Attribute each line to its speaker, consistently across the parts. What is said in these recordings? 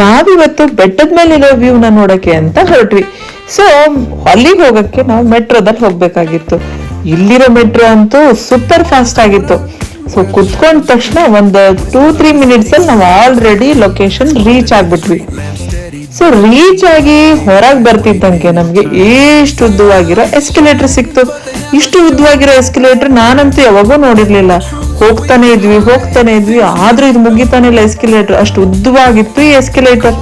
Speaker 1: ನಾವಿವತ್ತು ಬೆಟ್ಟದ ಮೇಲೆ ಇರೋ ವ್ಯೂನ ನೋಡಕ್ಕೆ ಅಂತ ಹೊರಟ್ವಿ. ಸೊ ಅಲ್ಲಿಗೆ ಹೋಗಕ್ಕೆ ನಾವು ಮೆಟ್ರೋದಲ್ಲಿ ಹೋಗ್ಬೇಕಾಗಿತ್ತು. ಇಲ್ಲಿರೋ ಮೆಟ್ರೋ ಅಂತೂ ಸೂಪರ್ ಫಾಸ್ಟ್ ಆಗಿತ್ತು. ಸೊ ಕುತ್ಕೊಂಡ ತಕ್ಷಣ ಒಂದು 2-3 ಮಿನಿಟ್ಸ್ ಅಲ್ಲಿ ನಾವು ಆಲ್ರೆಡಿ ಲೊಕೇಶನ್ ರೀಚ್ ಆಗ್ಬಿಟ್ವಿ. ಸೊ ರೀಚ್ ಆಗಿ ಹೊರಗೆ ಬರ್ತಿದ್ದಂಗೆ ನಮ್ಗೆ ಎಷ್ಟು ಉದ್ದವಾಗಿರೋ ಎಸ್ಕಲೇಟರ್ ಸಿಕ್ತು. ಇಷ್ಟು ಉದ್ದವಾಗಿರೋ ಎಸ್ಕಲೇಟರ್ ನಾನಂತೂ ಯಾವಾಗೂ ನೋಡಿರ್ಲಿಲ್ಲ. ಹೋಗ್ತಾನೆ ಇದ್ವಿ ಆದ್ರೂ ಇದು ಮುಗಿತಾನೆ ಇಲ್ಲ. ಎಸ್ಕಲೇಟರ್ ಅಷ್ಟು ಉದ್ದವಾಗಿತ್ತು ಈ ಎಸ್ಕಲೇಟರ್.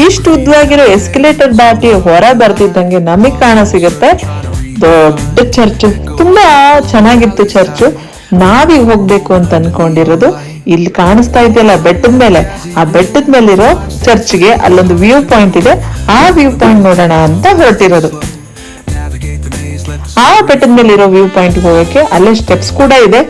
Speaker 1: ಇಷ್ಟು ಉದ್ದವಾಗಿರೋ ಎಸ್ಕಲೇಟರ್ ದಾಟಿ ಹೊರ ಬರ್ತಿದ್ದಂಗೆ ನಮಗ್ ಕಾಣ ಸಿಗುತ್ತೆ ದೊಡ್ಡ ಚರ್ಚ್. ತುಂಬಾ ಚೆನ್ನಾಗಿತ್ತು ಚರ್ಚ್. ನಾವೀಗ ಹೋಗ್ಬೇಕು ಅಂತ ಅನ್ಕೊಂಡಿರೋದು ಇಲ್ಲಿ ಕಾಣಿಸ್ತಾ ಇದೆಯಲ್ಲ ಬೆಟ್ಟದ ಮೇಲೆ, ಆ ಬೆಟ್ಟದ ಮೇಲಿರೋ ಚರ್ಚ್ಗೆ ಅಲ್ಲೊಂದು ವ್ಯೂ ಪಾಯಿಂಟ್ ಇದೆ. ಆ ವ್ಯೂ ಪಾಯಿಂಟ್ ನೋಡೋಣ ಅಂತ ಹೊರಟಿರೋದು. ಆ ಬೆಟ್ಟದ ಮೇಲೆ ಇರೋ ವ್ಯೂ ಪಾಯಿಂಟ್ ಹೋಗಕ್ಕೆ ಅಲ್ಲೇ ಸ್ಟೆಪ್ಸ್ ಕೂಡ ಇದೆ.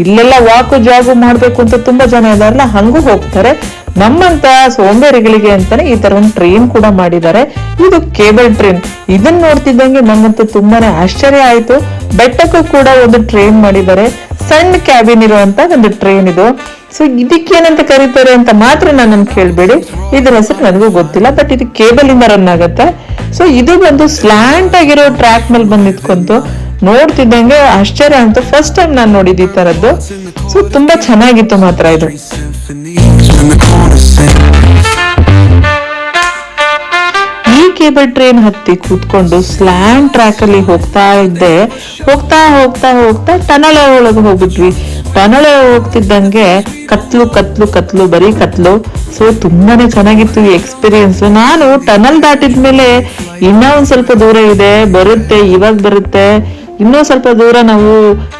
Speaker 1: ಇಲ್ಲೆಲ್ಲ ವಾಕು ಜಾಗು ಮಾಡ್ಬೇಕು ಅಂತ ತುಂಬಾ ಜನ ಇದಾರಲ್ಲ, ಹಂಗೂ ಹೋಗ್ತಾರೆ. ನಮ್ಮಂತ ಸೋಂಬೇರಿಗಳಿಗೆ ಅಂತಾನೆ ಈ ತರ ಒಂದು ಟ್ರೈನ್ ಕೂಡ ಮಾಡಿದ್ದಾರೆ. ಇದು ಕೇಬಲ್ ಟ್ರೈನ್. ಇದನ್ನ ನೋಡ್ತಿದ್ದಂಗೆ ನಮ್ಮಂತೂ ತುಂಬಾನೇ ಆಶ್ಚರ್ಯ ಆಯ್ತು. ಬೆಟ್ಟಕ್ಕೂ ಕೂಡ ಒಂದು ಟ್ರೈನ್ ಮಾಡಿದ್ದಾರೆ. ಸಣ್ಣ ಕ್ಯಾಬಿನ್ ಇರುವಂತ ಒಂದು ಟ್ರೈನ್ ಇದು. ಸೊ ಇದಕ್ಕೇನಂತ ಕರೀತಾರೆ ಅಂತ ಮಾತ್ರ ನನ್ನನ್ನು ಕೇಳ್ಬೇಡಿ, ಇದ್ರ ಹೆಸರು ನನಗೂ ಗೊತ್ತಿಲ್ಲ. ಬಟ್ ಇದು ಕೇಬಲ್ ಇಂದ ರನ್ ಆಗತ್ತೆ. ಸೊ ಇದು ಬಂದು ಸ್ಲಾಂಟ್ ಆಗಿರೋ ಟ್ರ್ಯಾಕ್ ಮೇಲೆ ಬಂದು ನಿಂತ್ಕೊಂತು. ನೋಡ್ತಿದ್ದಂಗೆ ಆಶ್ಚರ್ಯ ಅಂತ. ಫಸ್ಟ್ ಟೈಮ್ ನಾನು ನೋಡಿದ್ದು ಈ ತರದ್ದು. ಸೊ ತುಂಬಾ ಚೆನ್ನಾಗಿತ್ತು ಮಾತ್ರ ಇದು. ಈ ಕೇಬಲ್ ಟ್ರೈನ್ ಹತ್ತಿ ಕೂತ್ಕೊಂಡು ಸ್ಲಾಂಟ್ ಟ್ರ್ಯಾಕ್ ಅಲ್ಲಿ ಹೋಗ್ತಾ ಇದ್ದೆ. ಹೋಗ್ತಾ ಟನಲ್ ಒಳಗೆ ಹೋಗಿದ್ವಿ. ಟನಲ್ ಹೋಗ್ತಿದ್ದಂಗೆ ಕತ್ಲು ಬರೀ ಕತ್ಲು. ಸೊ ತುಂಬಾನೇ ಚೆನ್ನಾಗಿತ್ತು ಈ ಎಕ್ಸ್ಪೀರಿಯನ್ಸ್. ನಾನು ಟನಲ್ ದಾಟಿದ್ಮೇಲೆ ಇನ್ನೂ ಒಂದ್ ಸ್ವಲ್ಪ ದೂರ ಇದೆ, ಇವಾಗ ಬರುತ್ತೆ, ಇನ್ನೂ ಸ್ವಲ್ಪ ದೂರ ನಾವು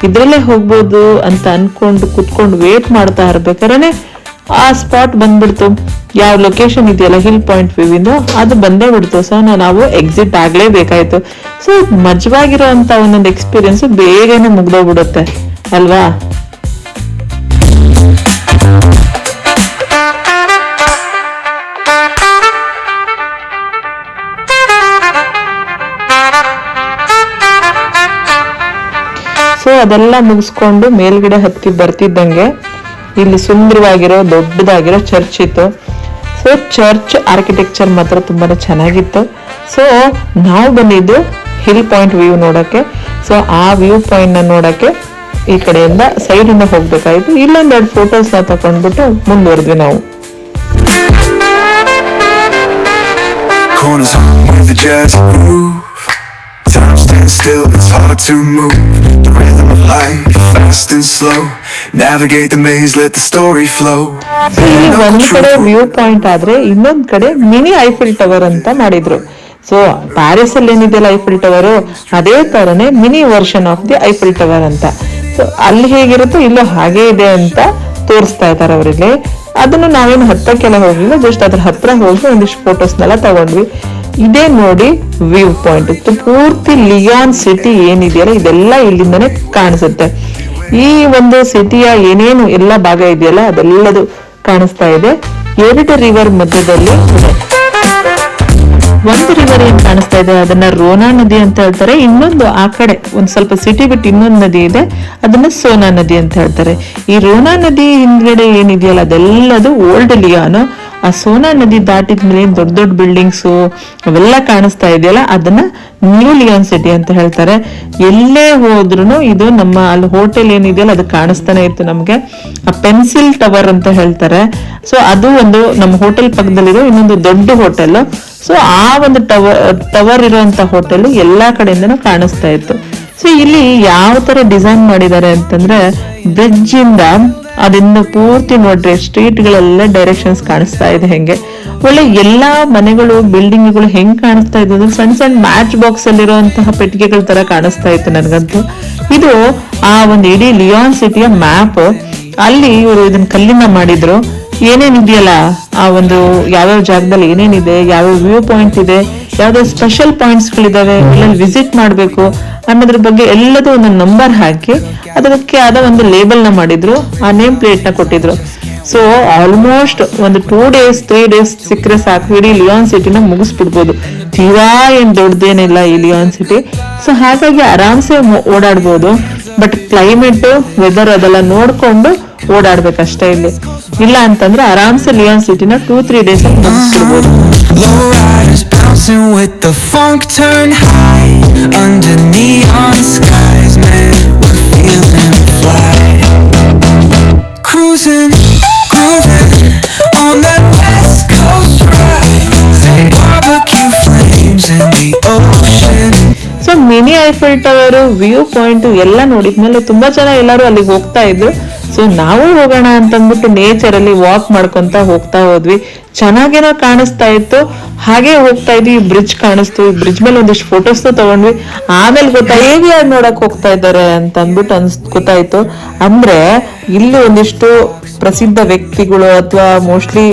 Speaker 1: ಇದ್ರಲ್ಲೇ ಹೋಗ್ಬೋದು ಅಂತ ಅನ್ಕೊಂಡು ಕುತ್ಕೊಂಡು ವೇಟ್ ಮಾಡ್ತಾ ಇರ್ಬೇಕಾದ್ರೆ ಆ ಸ್ಪಾಟ್ ಬಂದ್ಬಿಡ್ತು. ಯಾವ ಲೊಕೇಶನ್ ಇದೆಯಲ್ಲ ಹಿಲ್ ಪಾಯಿಂಟ್ ವ್ಯೂ ಇಂದು ಅದು ಬಂದೇ ಬಿಡ್ತು. ಸೊ ನಾವು ಎಕ್ಸಿಟ್ ಆಗ್ಲೇಬೇಕಾಯ್ತು. ಸೊ ಮಜವಾಗಿರೋ ಅಂತ ಒಂದೊಂದು ಎಕ್ಸ್ಪೀರಿಯನ್ಸ್ ಬೇಗನೆ ಮುಗ್ದೋಗ್ಬಿಡುತ್ತೆ ಅಲ್ವಾ. ಸೊ ಅದೆಲ್ಲ ಮುಗಿಸ್ಕೊಂಡು ಮೇಲ್ಗಡೆ ಹತ್ತಿ ಬರ್ತಿದ್ದಂಗೆ ಇಲ್ಲಿ ಸುಂದರವಾಗಿರೋ ದೊಡ್ಡದಾಗಿರೋ ಚರ್ಚ್ ಇತ್ತು. ಸೊ ಚರ್ಚ್ ಆರ್ಕಿಟೆಕ್ಚರ್ ಮಾತ್ರ ತುಂಬಾನೇ ಚೆನ್ನಾಗಿತ್ತು. ಸೊ ನಾವು ಬಂದಿದ್ದು ಹಿಲ್ ಪಾಯಿಂಟ್ ವ್ಯೂ ನೋಡಕ್ಕೆ. ಸೊ ಆ ವ್ಯೂ ಪಾಯಿಂಟ್ ನ ನೋಡಕ್ಕೆ ಈ ಕಡೆಯಿಂದ ಸೈಡ್ ಇಂದ ಹೋಗ್ಬೇಕಾಯ್ತು. ಇಲ್ಲೊಂದೆರಡು ಫೋಟೋಸ್ ನ ತಕೊಂಡ್ಬಿಟ್ಟು ಮುಂದುವರೆದ್ವಿ ನಾವು. Still, it's hard to move. The rhythm of life, fast and slow. Navigate the maze, let the story flow. ಇಲ್ಲಿ ಒಂದು ಕಡೆ ವ್ಯೂ ಪಾಯಿಂಟ್ ಆದ್ರೆ ಇನ್ನೊಂದ್ ಕಡೆ ಮಿನಿ ಐಫಿಲ್ ಟವರ್ ಅಂತ ಮಾಡಿದ್ರು. ಸೊ ಪ್ಯಾರಿಸ್ ಅಲ್ಲಿ ಏನಿದೆಯಲ್ಲ ಐಫಿಲ್ ಟವರ್, ಅದೇ ತರನೇ mini version of the Eiffel tower ಅಂತ. ಸೊ ಅಲ್ಲಿ ಹೇಗಿರುತ್ತೋ ಇಲ್ಲೂ ಹಾಗೆ ಇದೆ ಅಂತ ತೋರಿಸ್ತಾ ಇದ್ದಾರೆ ಅವರಿಗೆ. ಅದನ್ನು ನಾವೇನು ಹತ್ತಕ್ಕೆಲ್ಲ ಹೋಗ್ಲಿಲ್ಲ, ಜಸ್ಟ್ ಅದ್ರ ಹತ್ರ ಹೋಗಿ ಒಂದಿಷ್ಟು ಫೋಟೋಸ್ನೆಲ್ಲ ತಗೊಂಡ್ವಿ. ಇದೇ ನೋಡಿ ವ್ಯೂ ಪಾಯಿಂಟ್. ಪೂರ್ತಿ ಲಿಯಾನ್ ಸಿಟಿ ಏನಿದೆಯಲ್ಲ ಇದೆಲ್ಲ ಇಲ್ಲಿಂದಾನೆ ಕಾಣಿಸುತ್ತೆ. ಈ ಒಂದು ಸಿಟಿಯ ಏನೇನು ಎಲ್ಲ ಭಾಗ ಇದೆಯಲ್ಲ ಅದೆಲ್ಲದು ಕಾಣಿಸ್ತಾ ಇದೆ. 2 ರಿವರ್ ಮಧ್ಯದಲ್ಲಿ ಒಂದು ರಿವರ್ ಏನ್ ಕಾಣಿಸ್ತಾ ಇದೆ ಅದನ್ನ ರೋನಾ ನದಿ ಅಂತ ಹೇಳ್ತಾರೆ. ಇನ್ನೊಂದು ಆ ಕಡೆ ಒಂದ್ ಸ್ವಲ್ಪ ಸಿಟಿ ಬಿಟ್ಟು ಇನ್ನೊಂದು ನದಿ ಇದೆ, ಅದನ್ನ ಸೋನಾ ನದಿ ಅಂತ ಹೇಳ್ತಾರೆ. ಈ ರೋನಾ ನದಿ ಹಿಂದ್ಗಡೆ ಏನಿದೆಯಲ್ಲ ಅದೆಲ್ಲದು ಓಲ್ಡ್ ಲಿಯಾನ್. ಆ ಸೋನಾ ನದಿ ದಾಟಿದ್ಮೇಲೆ ದೊಡ್ಡ ದೊಡ್ಡ ಬಿಲ್ಡಿಂಗ್ಸು ಅವೆಲ್ಲ ಕಾಣಿಸ್ತಾ ಇದೆಯಲ್ಲ ಅದನ್ನ ನ್ಯೂ ಲಿಯಾನ್ ಸಿಟಿ ಅಂತ ಹೇಳ್ತಾರೆ. ಎಲ್ಲೇ ಹೋದ್ರು ಇದು ನಮ್ಮ ಅಲ್ಲಿ ಹೋಟೆಲ್ ಏನಿದೆಯಲ್ಲ ಅದು ಕಾಣಿಸ್ತಾನೆ ಇತ್ತು ನಮ್ಗೆ. ಆ ಪೆನ್ಸಿಲ್ ಟವರ್ ಅಂತ ಹೇಳ್ತಾರೆ. ಸೊ ಅದು ಒಂದು ನಮ್ಮ ಹೋಟೆಲ್ ಪಕ್ಕದಲ್ಲಿರೋ ಇನ್ನೊಂದು ದೊಡ್ಡ ಹೋಟೆಲ್. ಸೊ ಆ ಒಂದು ಟವರ್ ಇರುವಂತ ಹೋಟೆಲ್ ಎಲ್ಲಾ ಕಡೆಯಿಂದನೂ ಕಾಣಿಸ್ತಾ ಇತ್ತು. ಸೊ ಇಲ್ಲಿ ಯಾವ ತರ ಡಿಸೈನ್ ಮಾಡಿದ್ದಾರೆ ಅಂತಂದ್ರೆ ಬ್ರಿಡ್ಜ್ ಇಂದ ಅದರಿಂದ ಪೂರ್ತಿ ನೋಡ್ರಿ ಸ್ಟ್ರೀಟ್ ಗಳೆಲ್ಲ ಡೈರೆಕ್ಷನ್ಸ್ ಕಾಣಿಸ್ತಾ ಇದೆ. ಹೆಂಗೆ ಒಳ್ಳೆ ಎಲ್ಲಾ ಮನೆಗಳು ಬಿಲ್ಡಿಂಗ್ಗಳು ಹೆಂಗ್ ಕಾಣಿಸ್ತಾ ಇದ್ದು ಸಣ್ಣ ಸಣ್ಣ ಮ್ಯಾಚ್ ಬಾಕ್ಸ್ ಅಲ್ಲಿರುವಂತಹ ಪೆಟ್ಟಿಗೆಗಳ ತರ ಕಾಣಿಸ್ತಾ ಇತ್ತು ನನಗಂತೂ. ಇದು ಆ ಒಂದು ಇಡೀ ಲಿಯಾನ್ ಸಿಟಿಯ ಮ್ಯಾಪ್. ಅಲ್ಲಿ ಇವರು ಇದನ್ನ ಕಲ್ಲಿಂದ ಮಾಡಿದ್ರು. ಏನೇನಿದೆಯಲ್ಲ ಆ ಒಂದು ಯಾವ್ಯಾವ ಜಾಗದಲ್ಲಿ ಏನೇನಿದೆ, ಯಾವ್ಯಾವ ವ್ಯೂ ಪಾಯಿಂಟ್ ಇದೆ, ಯಾವ್ದಾವ್ ಸ್ಪೆಷಲ್ ಪಾಯಿಂಟ್ಸ್ ಗಳಿದಾವೆ, ಎಲ್ಲೆಲ್ಲಿ ವಿಸಿಟ್ ಮಾಡ್ಬೇಕು ಅನ್ನೋದ್ರ ಬಗ್ಗೆ ಎಲ್ಲದೂ ಒಂದು ನಂಬರ್ ಹಾಕಿ ಅದಕ್ಕೆ ಆದ ಒಂದು ಲೇಬಲ್ ನ ಮಾಡಿದ್ರು. ಆ ನೇಮ್ ಪ್ಲೇಟ್ ನ ಕೊಟ್ಟಿದ್ರು. ಸೊ ಆಲ್ಮೋಸ್ಟ್ ಒಂದು 2 days 3 days ಸಿಕ್ಕರೆ ಸಾಕು ಇಡೀ ಲಿಯಾನ್ ಸಿಟಿನ ಮುಗಿಸ್ಬಿಡ್ಬೋದು. ತೀರಾ ಏನ್ ದೊಡ್ಡದೇನಿಲ್ಲ ಈ ಲಿಯಾನ್ ಸಿಟಿ. ಸೊ ಹಾಗಾಗಿ ಆರಾಮ್ಸೆ ಓಡಾಡ್ಬೋದು. ಬಟ್ ಕ್ಲೈಮೇಟ್ ವೆದರ್ ಅದೆಲ್ಲ ನೋಡ್ಕೊಂಡು ಓಡಾಡ್ಬೇಕಷ್ಟೇ ಇಲ್ಲಿ. ಇಲ್ಲ ಅಂತಂದ್ರೆ ಆರಾಮ್ಸೆ ಲಿಯಾನ್ ಸಿಟಿನ 2-3 ಡೇಸ್ ಮುಗಿಸ್ಬಿಡ್ಬೋದು. So mini Eiffel tower, view point ಎಲ್ಲ ನೋಡಿದ್ಮೇಲೆ ತುಂಬಾ ಜನ ಎಲ್ಲರೂ ಅಲ್ಲಿಗೆ ಹೋಗ್ತಾ ಇದ್ರು. ಸೊ ನಾವು ಹೋಗೋಣ ಅಂತಂದ್ಬಿಟ್ಟು ನೇಚರ್ ಅಲ್ಲಿ ವಾಕ್ ಮಾಡ್ಕೊಂತ ಹೋಗ್ತಾ ಹೋದ್ವಿ. ಚೆನ್ನಾಗೇನೋ ಕಾಣಿಸ್ತಾ ಇತ್ತು, ಹಾಗೆ ಹೋಗ್ತಾ ಇದ್ವಿ. ಬ್ರಿಡ್ಜ್ ಕಾಣಿಸ್ತು, ಈ ಬ್ರಿಡ್ಜ್ ಮೇಲೆ ಒಂದಿಷ್ಟು ಫೋಟೋಸ್ ತಗೊಂಡ್ವಿ. ಆಮೇಲೆ ಹೇಗೆ ಯಾರು ನೋಡಕ್ ಹೋಗ್ತಾ ಇದ್ದಾರೆ ಅಂತ ಅಂದ್ಬಿಟ್ಟು ಗೊತ್ತಾಯ್ತು. ಅಂದ್ರೆ ಇಲ್ಲಿ ಒಂದಿಷ್ಟು ಪ್ರಸಿದ್ಧ ವ್ಯಕ್ತಿಗಳು ಅಥವಾ ಮೋಸ್ಟ್ಲಿ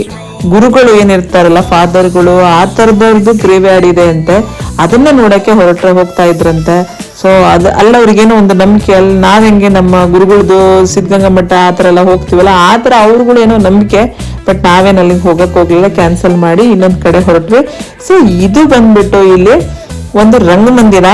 Speaker 1: ಗುರುಗಳು ಏನಿರ್ತಾರಲ್ಲ, ಫಾದರ್ಗಳು, ಆ ತರದವ್ರದ್ದು ಗ್ರೇವ್ ಯಾರ್ಡ್ ಇದೆ ಅಂತೆ. ಅದನ್ನ ನೋಡಕ್ಕೆ ಹೋಗ್ತಾ ಇದ್ರಂತೆ. ಸೊ ಅಲ್ಲ ಅವ್ರಿಗೇನೋ ಒಂದು ನಂಬಿಕೆ, ಅಲ್ಲಿ ನಾವ್ ಹೆಂಗೆ ನಮ್ಮ ಗುರುಗಳದ್ದು ಸಿದ್ಧಗಂಗಾ ಮಠ ಆತರ ಎಲ್ಲ ಹೋಗ್ತೀವಲ್ಲ, ಆತರ ಅವ್ರುಗಳು ಏನೋ ನಂಬಿಕೆ. ಬಟ್ ನಾವೇನ್ ಅಲ್ಲಿಗೆ ಹೋಗಕ್ ಹೋಗ್ಲಿಲ್ಲ, ಕ್ಯಾನ್ಸಲ್ ಮಾಡಿ ಇನ್ನೊಂದ್ ಕಡೆ ಹೊರಟ್ವಿ. ಸೊ ಇದು ಬಂದ್ಬಿಟ್ಟು ಇಲ್ಲಿ ಒಂದು ರಂಗಮಂದಿರ.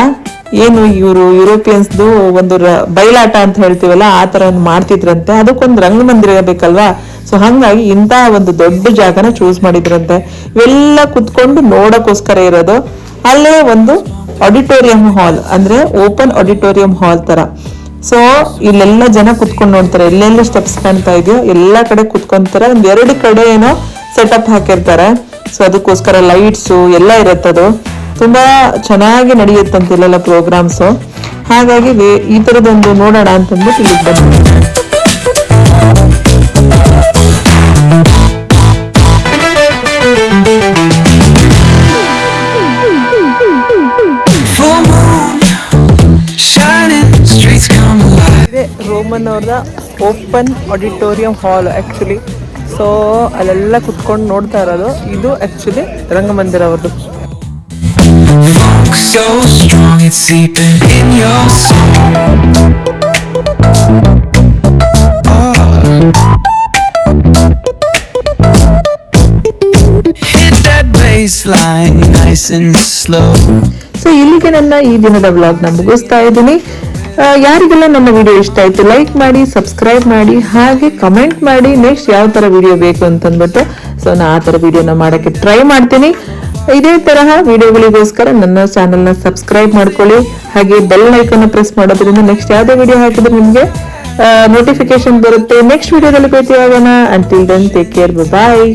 Speaker 1: ಏನು ಇವರು ಯುರೋಪಿಯನ್ಸ್ದು ಒಂದು ಬಯಲಾಟ ಅಂತ ಹೇಳ್ತೀವಲ್ಲ, ಆ ತರ ಒಂದು ಮಾಡ್ತಿದ್ರಂತೆ. ಅದಕ್ಕೊಂದು ರಂಗಮಂದಿರ ಬೇಕಲ್ವಾ. ಸೊ ಹಂಗಾಗಿ ಇಂತ ಒಂದು ದೊಡ್ಡ ಜಾಗನ ಚೂಸ್ ಮಾಡಿದ್ರಂತೆ. ಇವೆಲ್ಲ ಕುತ್ಕೊಂಡು ನೋಡಕ್ಕೋಸ್ಕರ ಇರೋದು. ಅಲ್ಲೇ ಒಂದು ಆಡಿಟೋರಿಯಂ ಹಾಲ್, ಅಂದ್ರೆ ಓಪನ್ ಆಡಿಟೋರಿಯಂ ಹಾಲ್ ತರ. ಸೊ ಇಲ್ಲೆಲ್ಲ ಜನ ಕುತ್ಕೊಂಡು ನೋಡ್ತಾರೆ. ಎಲ್ಲೆಲ್ಲ ಸ್ಟೆಪ್ಸ್ ಕಾಣ್ತಾ ಇದೆಯೋ ಎಲ್ಲಾ ಕಡೆ ಕುತ್ಕೊಂತಾರೆ. 2 ಕಡೆ ಏನೋ ಸೆಟಪ್ ಹಾಕಿರ್ತಾರೆ. ಸೊ ಅದಕ್ಕೋಸ್ಕರ ಲೈಟ್ಸ್ ಎಲ್ಲ ಇರತ್ತದು. ತುಂಬಾ ಚೆನ್ನಾಗಿ ನಡೆಯುತ್ತಂತ ಇಲ್ಲೆಲ್ಲ ಪ್ರೋಗ್ರಾಮ್ಸ್. ಹಾಗಾಗಿ ಈ ತರದೊಂದು ನೋಡೋಣ ಅಂತಂದ್ಬಿಟ್ಟು ಇಲ್ಲಿಗೆ ಬಂದ್ವಿ. ರೋಮನ್ ಅವ್ರದ ಓಪನ್ ಆಡಿಟೋರಿಯಂ ಹಾಲ್ ಆಕ್ಚುಲಿ. ಸೊ ಅಲ್ಲೆಲ್ಲ ಕುತ್ಕೊಂಡು ನೋಡ್ತಾ ಇರೋದು. ಇದು ಆಕ್ಚುಲಿ ರಂಗಮಂದಿರ ಅವ್ರದ್ದು. So strong it's sleeping in your soul. Hit that baseline nice and slow. So ಇಲ್ಲಿಗೆ ನನ್ನ ಈ ದಿನದ ವ್ಲಾಗ್ ನ ಮುಗಿಸ್ತಾ ಇದ್ದೀನಿ. ಯಾರಿಗೆಲ್ಲ ನನ್ನ ವಿಡಿಯೋ ಇಷ್ಟ ಆಯ್ತು ಲೈಕ್ ಮಾಡಿ, ಸಬ್ಸ್ಕ್ರೈಬ್ ಮಾಡಿ, ಹಾಗೆ ಕಮೆಂಟ್ ಮಾಡಿ ನೆಕ್ಸ್ಟ್ ಯಾವ ತರ ವಿಡಿಯೋ ಬೇಕು ಅಂತಂದ್ಬಿಟ್ಟು. ಸೊ ನಾ ಆ ತರ ವಿಡಿಯೋನ ಮಾಡಕ್ಕೆ ಟ್ರೈ ಮಾಡ್ತೀನಿ. ಇದೇ ತರಹ ವಿಡಿಯೋಗಳಿಗೋಸ್ಕರ ನನ್ನ ಚಾನೆಲ್ ನ ಸಬ್ಸ್ಕ್ರೈಬ್ ಮಾಡ್ಕೊಳ್ಳಿ. ಹಾಗೆ ಬೆಲ್ ಐಕಾನ್ ಪ್ರೆಸ್ ಮಾಡೋದ್ರಿಂದ ನೆಕ್ಸ್ಟ್ ಯಾವ್ದೇ ವಿಡಿಯೋ ಹಾಕಿದ್ರೆ ನಿಮ್ಗೆ ನೋಟಿಫಿಕೇಶನ್ ಬರುತ್ತೆ. ನೆಕ್ಸ್ಟ್ ವಿಡಿಯೋದಲ್ಲಿ ಭೇಟಿಯಾಗೋಣ. ಅಂಟಿಲ್ ದೆನ್ ಟೇಕ್ ಕೇರ್, ಬಾಯ್.